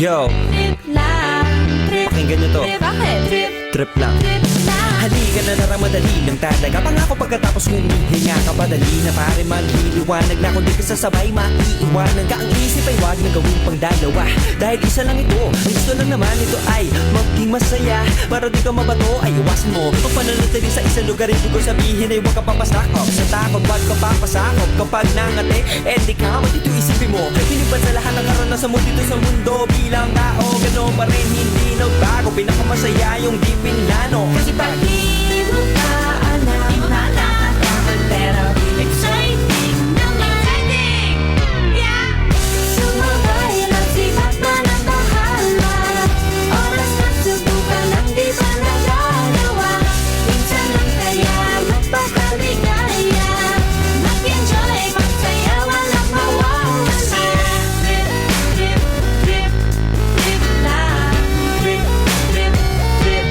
Yo, Trip lang, trip, pakinggan nyo to. trip, bakit? Trip, Trip lang. trip lang. Halika na naramadali ng talaga. Pangako pagkatapos humihinga ka padali na pare magliliwanag na kung di ka sasabay maiiwanan ka. Ang isip ay wag na gawin pang dalawa dahil isa lang ito. Ang gusto lang naman ito ay maging masaya. Para di ka mabato ay iwasan mo ang pananatili sa isang lugar. Ibig ko sabihin ay huwag ka papasakop sa takot. Wag ka papasakop kapag nangate eh di ka matito isipin mo. Hindi ba sa lahat ng karanasan mo dito sa mundo bilang tao gano'n pa rin hindi nagbago. Pinakamasaya yung di pinlano. Kasi pag di mo ka alam, nakakatawa pero exciting naman. Exciting! Yeah! Sumabay lang sipat na ng bahala. Oras na subukan ang di pa nagagawa. Minsan lang kaya magpakaligaya. Mag-enjoy, magsaya, walang mawawala. Trip, trip, trip, trip lang. Trip, trip, trip,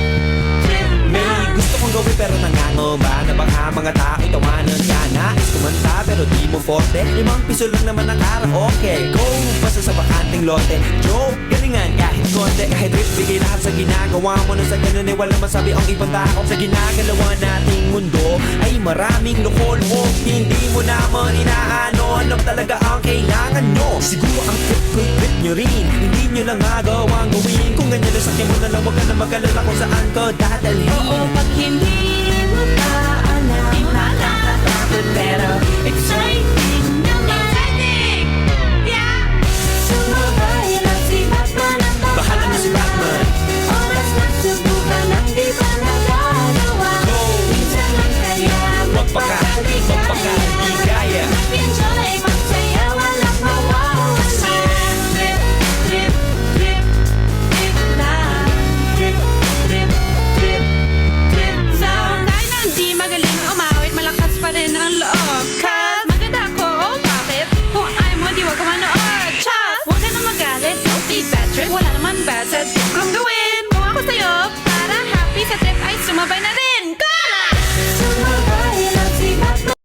trip May lang. gusto kong gawin pero nangangamba na baka mga tao tawanan ka. Nais kumanta pero di mo forte. 5 piso lang naman ang karaoke. Go, basta sa bakanting lote. Joke, galingan kahit konti. Kahit rip, bigay lahat sa ginagawa mo. Na sa ganun ay walang masabi ang ibang tao. Sa ginagalawa nating mundo ay maraming loko-loko. Hindi mo naman inaano ano talaga ang kailangan nyo. Siguro ang trip nyo rin. Hindi nyo lang agawang gawin. Kung ganyan na sakyan mo na lang, wag ka na mag-alala kung saan ko dadalhin.